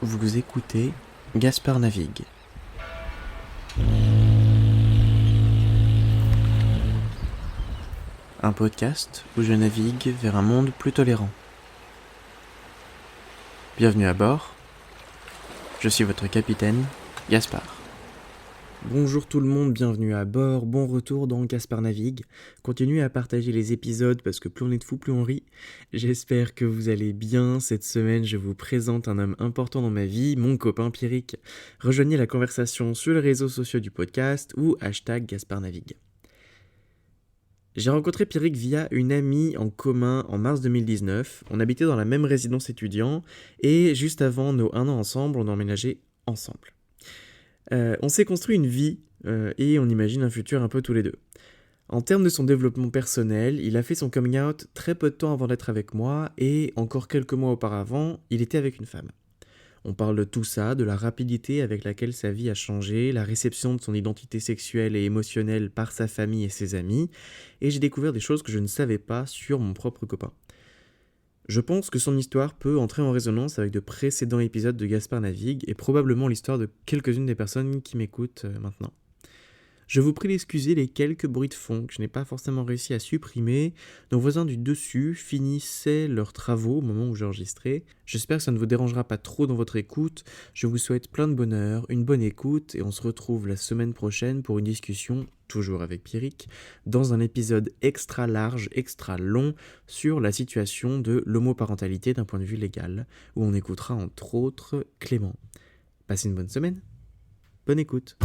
Vous écoutez Gaspard Navigue. Un podcast où je navigue vers un monde plus tolérant. Bienvenue à bord. Je suis votre capitaine, Gaspard. Bonjour tout le monde, bienvenue à bord, bon retour dans Gaspard Navigue. Continuez à partager les épisodes parce que plus on est de fous, plus on rit. J'espère que vous allez bien. Cette semaine, je vous présente un homme important dans ma vie, mon copain Pierrick. Rejoignez la conversation sur les réseaux sociaux du podcast ou #GaspardNavigue. J'ai rencontré Pierrick via une amie en commun en mars 2019. On habitait dans la même résidence étudiant et juste avant nos 1 an ensemble, on a emménagé ensemble. On s'est construit une vie et on imagine un futur un peu tous les deux. En termes de son développement personnel, il a fait son coming out très peu de temps avant d'être avec moi et encore quelques mois auparavant, il était avec une femme. On parle de tout ça, de la rapidité avec laquelle sa vie a changé, la réception de son identité sexuelle et émotionnelle par sa famille et ses amis, et j'ai découvert des choses que je ne savais pas sur mon propre copain. Je pense que son histoire peut entrer en résonance avec de précédents épisodes de Gaspard Navigue et probablement l'histoire de quelques-unes des personnes qui m'écoutent maintenant. Je vous prie d'excuser les quelques bruits de fond que je n'ai pas forcément réussi à supprimer. Nos voisins du dessus finissaient leurs travaux au moment où j'enregistrais. J'espère que ça ne vous dérangera pas trop dans votre écoute. Je vous souhaite plein de bonheur, une bonne écoute et on se retrouve la semaine prochaine pour une discussion, toujours avec Pierrick, dans un épisode extra large, extra long sur la situation de l'homoparentalité d'un point de vue légal, où on écoutera entre autres Clément. Passez une bonne semaine. Bonne écoute.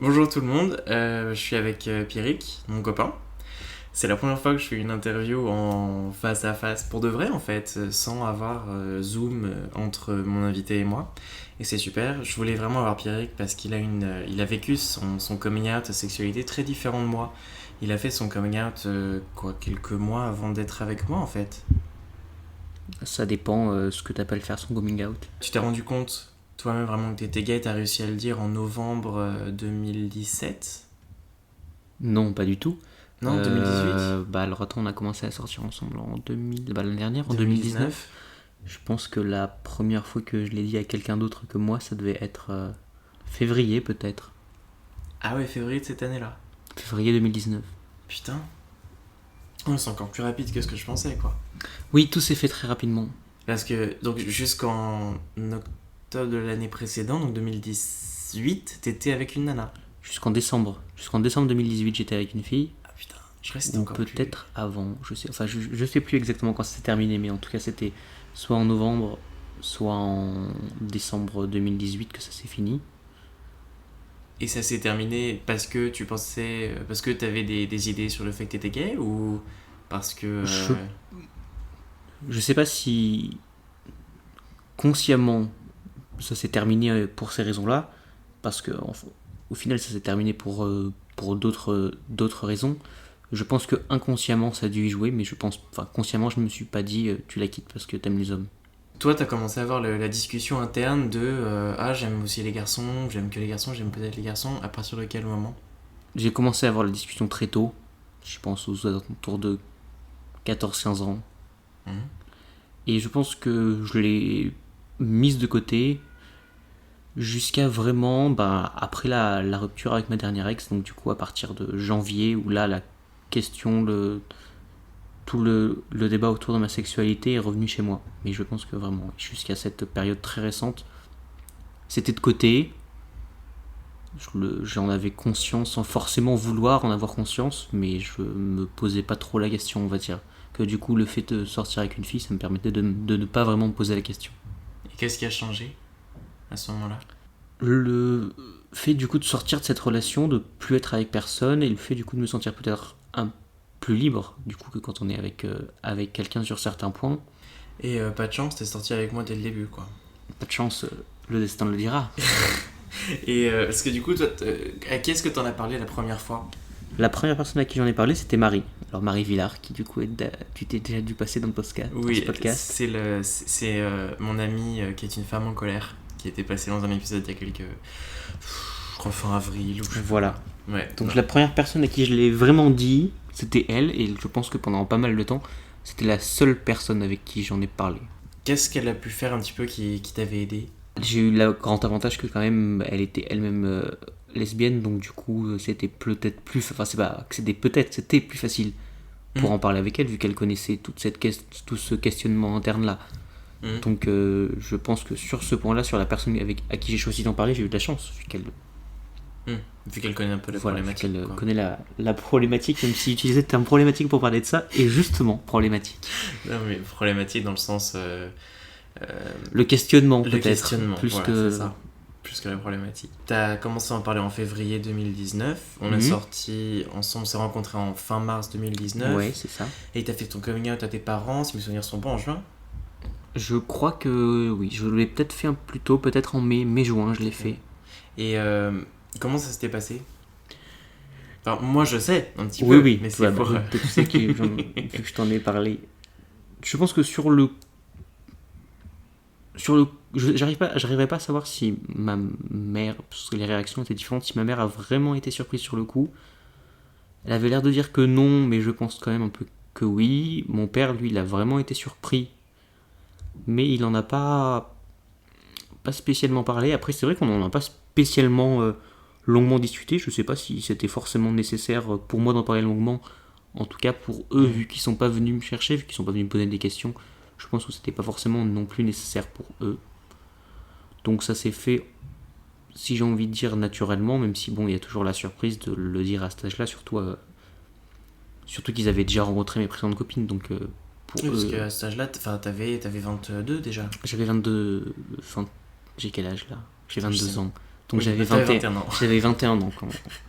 Bonjour tout le monde, je suis avec Pierrick, mon copain. C'est la première fois que je fais une interview en face à face, pour de vrai en fait, sans avoir Zoom entre mon invité et moi. Et c'est super, je voulais vraiment avoir Pierrick parce qu'il a vécu son coming out, sa sexualité très différent de moi. Il a fait son coming out quelques mois avant d'être avec moi en fait. Ça dépend ce que tu appelles faire son coming out. Tu t'es rendu compte toi-même vraiment que t'étais gay, t'as réussi à le dire en novembre 2017 ? Non, pas du tout. Non, 2018 alors attends, on a commencé à sortir ensemble en 2000, l'année dernière, en 2019. Je pense que la première fois que je l'ai dit à quelqu'un d'autre que moi, ça devait être février peut-être. Ah ouais, février de cette année-là. Février 2019. Putain. Oh, c'est encore plus rapide que ce que je pensais, quoi. Oui, tout s'est fait très rapidement. Parce que, donc, jusqu'en octobre de l'année précédente, donc 2018, t'étais avec une nana. Jusqu'en décembre 2018, j'étais avec une fille. Ah putain, je restais ou encore peut-être avant, je sais plus exactement quand c'est terminé, mais en tout cas c'était soit en novembre, soit en décembre 2018 que ça s'est fini. Et ça s'est terminé parce que tu pensais, parce que t'avais des idées sur le fait que t'étais gay ou parce que... Je sais pas si consciemment ça s'est terminé pour ces raisons-là, parce que au final ça s'est terminé pour d'autres raisons. Je pense que inconsciemment ça a dû y jouer, mais consciemment je me suis pas dit tu la quittes parce que t'aimes les hommes. Toi, t'as commencé à avoir la discussion interne de j'aime aussi les garçons, j'aime que les garçons, j'aime peut-être les garçons. À partir de quel moment ? J'ai commencé à avoir la discussion très tôt, je pense aux alentours de 14-15 ans. Et je pense que je l'ai mise de côté jusqu'à vraiment après la rupture avec ma dernière ex, donc du coup à partir de janvier, où là la question, tout le débat autour de ma sexualité est revenu chez moi. Mais je pense que vraiment jusqu'à cette période très récente, c'était de côté. J'en avais conscience sans forcément vouloir en avoir conscience, mais je me posais pas trop la question, on va dire. Que du coup le fait de sortir avec une fille, ça me permettait de ne pas vraiment me poser la question. Et qu'est-ce qui a changé à ce moment-là ? Le fait du coup de sortir de cette relation, de plus être avec personne, et le fait du coup de me sentir peut-être plus libre du coup que quand on est avec quelqu'un sur certains points. Et pas de chance, t'es sorti avec moi dès le début, quoi. Pas de chance, le destin le dira. Et parce que du coup, toi, à qui est-ce que t'en as parlé la première fois ? La première personne à qui j'en ai parlé, c'était Marie. Alors Marie Villard, qui du coup tu t'es déjà dû passer dans le podcast. Oui, c'est mon amie qui est une femme en colère, qui était passée dans un épisode il y a quelques... Je crois fin avril. Voilà. Ouais, donc la première personne à qui je l'ai vraiment dit, c'était elle, et je pense que pendant pas mal de temps, c'était la seule personne avec qui j'en ai parlé. Qu'est-ce qu'elle a pu faire un petit peu qui t'avait aidé ? J'ai eu le grand avantage que quand même, elle était elle-même lesbienne, donc du coup, c'était peut-être plus... Enfin, c'est pas que c'était peut-être, c'était plus facile pour en parler avec elle, vu qu'elle connaissait tout ce questionnement interne-là. Donc je pense que sur ce point-là, sur la personne à qui j'ai choisi d'en parler, j'ai eu de la chance, vu qu'elle connaît un peu la problématique. Vu qu'elle connaît la problématique, même si utiliser le terme problématique pour parler de ça, est justement problématique. Non mais problématique dans le sens... le questionnement le peut-être, questionnement, plus voilà, que... c'est ça. Plus que la problématique. T'as commencé à en parler en février 2019, on a sorti ensemble, on s'est rencontrés en fin mars 2019. Ouais, c'est ça. Et t'as fait ton coming out à tes parents, si mes souvenirs sont bons, en juin. Je crois que oui, je l'ai peut-être fait un plus tôt, peut-être en mai-juin, je l'ai fait. Et comment ça s'était passé ? Enfin, moi je sais un petit peu, oui, mais c'est pour... tu sais que je t'en ai parlé. Je pense que j'arriverais pas à savoir si ma mère, parce que les réactions étaient différentes, si ma mère a vraiment été surprise sur le coup. Elle avait l'air de dire que non, mais je pense quand même un peu que oui. Mon père, lui, il a vraiment été surpris, mais il en a pas spécialement parlé. Après, c'est vrai qu'on en a pas spécialement longuement discuté. Je sais pas si c'était forcément nécessaire pour moi d'en parler longuement. En tout cas, pour eux, vu qu'ils sont pas venus me chercher, vu qu'ils sont pas venus me poser des questions, je pense que c'était pas forcément non plus nécessaire pour eux. Donc ça s'est fait, si j'ai envie de dire, naturellement, même si bon, il y a toujours la surprise de le dire à cet âge-là, surtout qu'ils avaient déjà rencontré mes précédentes copines, donc pour eux... Parce qu'à cet âge-là, t'avais 22 déjà. J'avais 22... Enfin, j'ai quel âge là ? J'ai 22 ans. Donc oui, j'avais 21 ans. J'avais 21 ans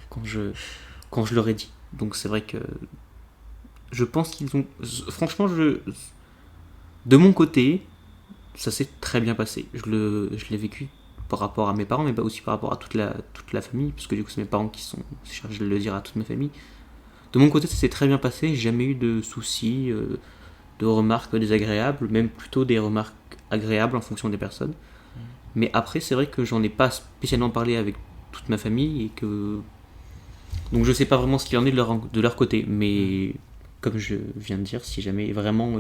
quand je leur ai dit. Donc c'est vrai que je pense qu'ils ont... Franchement, de mon côté, ça s'est très bien passé. Je l'ai vécu par rapport à mes parents, mais aussi par rapport à toute la famille, parce que du coup, c'est mes parents qui sont chargés de le dire à toute ma famille. De mon côté, ça s'est très bien passé. J'ai jamais eu de soucis, de remarques désagréables, même plutôt des remarques agréables en fonction des personnes. Mais après, c'est vrai que j'en ai pas spécialement parlé avec toute ma famille, et que... Donc je sais pas vraiment ce qu'il en est de leur côté, mais comme je viens de dire, si jamais vraiment...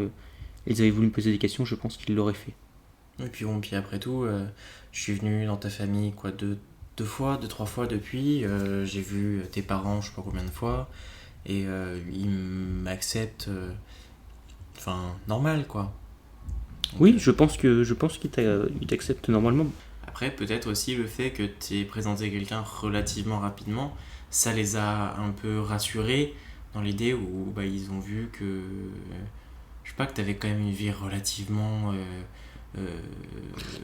ils avaient voulu me poser des questions, je pense qu'ils l'auraient fait. Et puis bon, puis après tout, je suis venu dans ta famille deux, trois fois depuis. J'ai vu tes parents, je sais pas combien de fois, et ils m'acceptent, normal quoi. Donc, oui, je pense qu'ils t'acceptent normalement. Après, peut-être aussi le fait que tu aies présenté quelqu'un relativement rapidement, ça les a un peu rassurés dans l'idée où ils ont vu que... Je sais pas, que t'avais quand même une vie relativement...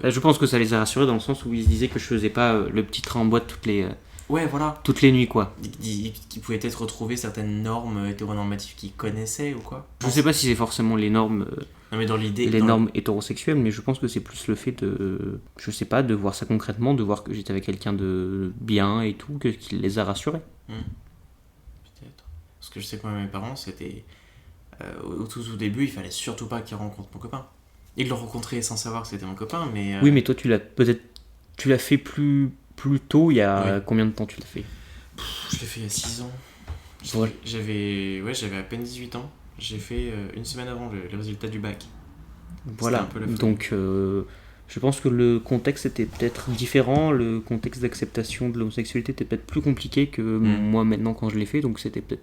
Je pense que ça les a rassurés dans le sens où ils se disaient que je faisais pas le petit train en boîte toutes les nuits, quoi. Qui pouvaient peut-être retrouver certaines normes hétéronormatives qu'ils connaissaient ou quoi. Je sais pas si c'est forcément les normes... non, mais dans l'idée... normes hétérosexuelles, mais je pense que c'est plus le fait de... Je sais pas, de voir ça concrètement, de voir que j'étais avec quelqu'un de bien et tout, qui les a rassurés. Peut-être. Parce que je sais que moi, mes parents, c'était... au tout début, il fallait surtout pas qu'ils rencontrent mon copain. Ils l'ont rencontré sans savoir que c'était mon copain, mais... Oui, mais toi, tu l'as fait plus tôt, il y a combien de temps tu l'as fait ? Je l'ai fait il y a 6 ans. Ouais. J'avais à peine 18 ans. J'ai fait une semaine avant le résultat du bac. Voilà, donc je pense que le contexte était peut-être différent, le contexte d'acceptation de l'homosexualité était peut-être plus compliqué que moi maintenant quand je l'ai fait, donc c'était peut-être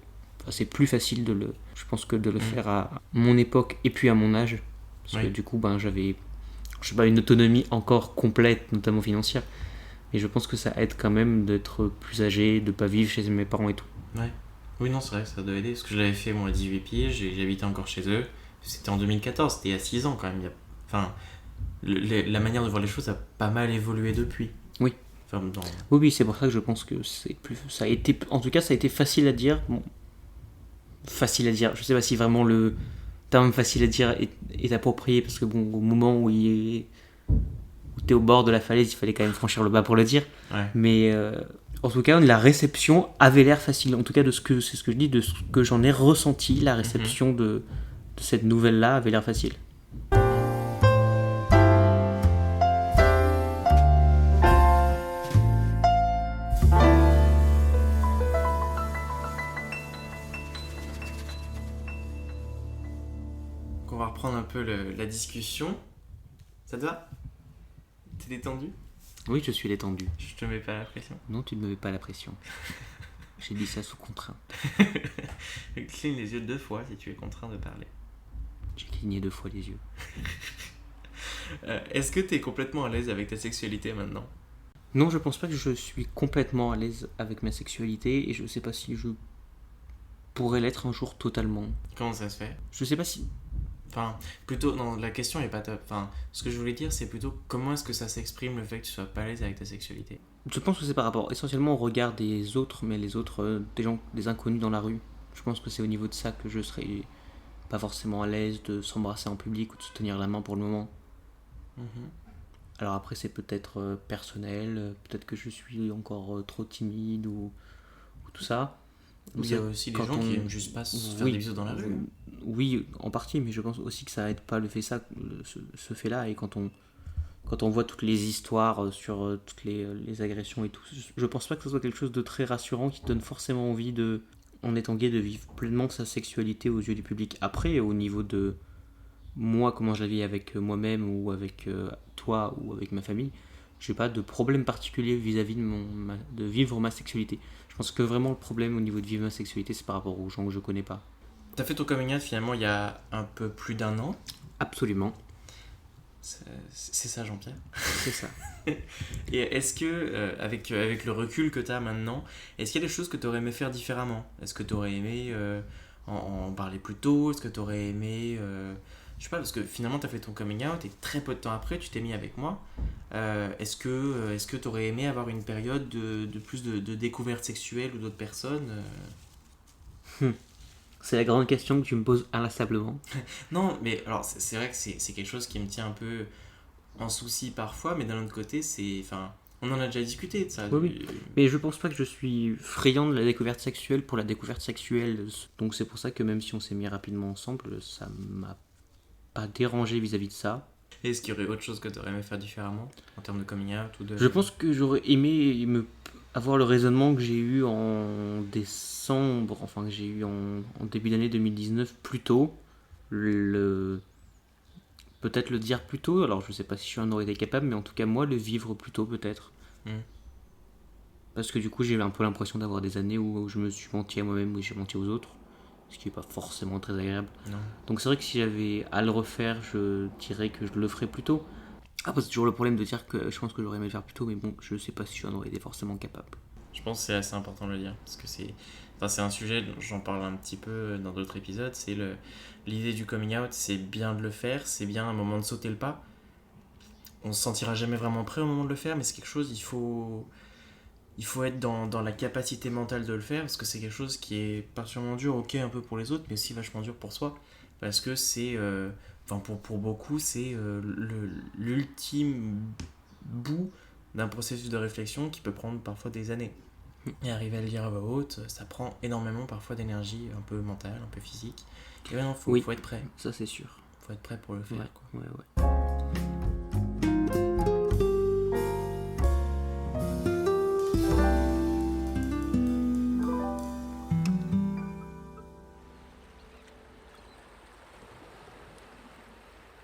c'est plus facile de le faire à mon époque et puis à mon âge, parce que du coup j'avais une autonomie encore complète, notamment financière, et je pense que ça aide quand même d'être plus âgé, de pas vivre chez mes parents et tout. Ouais. Oui, non, c'est vrai que ça doit aider, parce que je l'avais fait à 18 pieds, j'habitais encore chez eux, c'était en 2014, c'était il y a 6 ans quand même. La manière de voir les choses a pas mal évolué depuis. Oui. Oui, c'est pour ça que je pense que ça a été facile à dire. Bon, facile à dire, je sais pas si vraiment le terme facile à dire est approprié, parce que bon, au moment où t'es au bord de la falaise, il fallait quand même franchir le bas pour le dire. Ouais. Mais en tout cas, la réception avait l'air facile. En tout cas, c'est ce que je dis, de ce que j'en ai ressenti, la réception de cette nouvelle-là avait l'air facile. la discussion. Ça te va? T'es détendu? Oui, je suis détendu. Je te mets pas la pression. Non, tu ne me mets pas la pression. J'ai dit ça sous contrainte. Cligne les yeux 2 fois si tu es contraint de parler. J'ai cligné 2 fois les yeux. Est-ce que t'es complètement à l'aise avec ta sexualité maintenant? Non, je pense pas que je suis complètement à l'aise avec ma sexualité et je sais pas si je pourrais l'être un jour totalement. Comment ça se fait? Je sais pas si... Enfin, plutôt, non, la question est pas top. Enfin, ce que je voulais dire, c'est plutôt comment est-ce que ça s'exprime le fait que tu sois pas à l'aise avec ta sexualité? Je pense que c'est par rapport essentiellement au regard des autres, mais les autres, des gens, des inconnus dans la rue. Je pense que c'est au niveau de ça que je serais pas forcément à l'aise de s'embrasser en public ou de se tenir la main pour le moment. Alors après, c'est peut-être personnel, peut-être que je suis encore trop timide ou tout ça. Il y a aussi des gens qui aiment juste pas se faire des bisous dans la rue. Oui, en partie, mais je pense aussi que ça aide pas ce fait-là. Et quand on voit toutes les histoires sur toutes les agressions et tout, je pense pas que ce soit quelque chose de très rassurant qui te donne forcément envie en étant gay, de vivre pleinement sa sexualité aux yeux du public. Après, au niveau de moi, comment je la vis avec moi-même ou avec toi ou avec ma famille, j'ai pas de problème particulier vis-à-vis de vivre ma sexualité. Je pense que vraiment le problème au niveau de vivre ma sexualité, c'est par rapport aux gens que je connais pas. T'as fait ton coming out finalement il y a un peu plus d'1 an. Absolument. C'est ça, Jean-Pierre? C'est ça. Et est-ce que, avec le recul que t'as maintenant, est-ce qu'il y a des choses que t'aurais aimé faire différemment? Est-ce que t'aurais aimé en parler plus tôt? Est-ce que t'aurais aimé... je sais pas, parce que finalement t'as fait ton coming out et très peu de temps après tu t'es mis avec moi. Est-ce que t'aurais aimé avoir une période de plus de découverte sexuelle ou d'autres personnes? C'est la grande question que tu me poses inlassablement. Non, mais alors c'est vrai que c'est quelque chose qui me tient un peu en souci parfois, mais d'un autre côté, enfin, on en a déjà discuté de ça. Oui. Mais je pense pas que je suis friand de la découverte sexuelle pour la découverte sexuelle. Donc c'est pour ça que même si on s'est mis rapidement ensemble, ça m'a pas dérangé vis-à-vis de ça. Est-ce qu'il y aurait autre chose que tu aurais aimé faire différemment en termes de coming out ou de... Je pense que j'aurais aimé avoir le raisonnement que j'ai eu en décembre, enfin que j'ai eu en début d'année 2019 plus tôt. Peut-être le dire plus tôt, alors je sais pas si je en aurais été capable, mais en tout cas moi le vivre plus tôt peut-être. Parce que du coup j'ai eu un peu l'impression d'avoir des années où je me suis menti à moi-même, où j'ai menti aux autres. Ce qui n'est pas forcément très agréable. Non. Donc c'est vrai que si j'avais à le refaire, je dirais que je le ferais plus tôt. Après c'est toujours le problème de dire que je pense que j'aurais aimé le faire plus tôt, mais bon, je sais pas si j'en aurais été forcément capable. Je pense que c'est assez important de le dire, parce que c'est un sujet, dont j'en parle un petit peu dans d'autres épisodes, c'est l'idée du coming out, c'est bien de le faire, c'est bien un moment de sauter le pas. On se sentira jamais vraiment prêt au moment de le faire, mais c'est quelque chose, il faut être dans la capacité mentale de le faire, parce que c'est quelque chose qui est particulièrement dur, ok, un peu pour les autres, mais aussi vachement dur pour soi, parce que c'est, pour beaucoup, c'est l'ultime bout d'un processus de réflexion qui peut prendre parfois des années. Et arriver à le dire à voix haute, ça prend énormément parfois d'énergie, un peu mentale, un peu physique. Et maintenant, faut être prêt. Ça c'est sûr. Faut être prêt pour le faire. Ouais.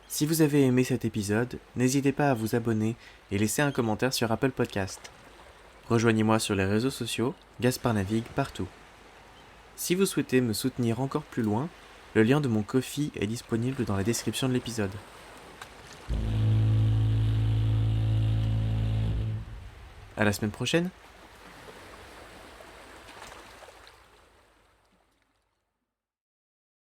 Si vous avez aimé cet épisode, n'hésitez pas à vous abonner et laisser un commentaire sur Apple Podcast. Rejoignez-moi sur les réseaux sociaux, Gaspard navigue partout. Si vous souhaitez me soutenir encore plus loin, le lien de mon Ko-fi est disponible dans la description de l'épisode. À la semaine prochaine!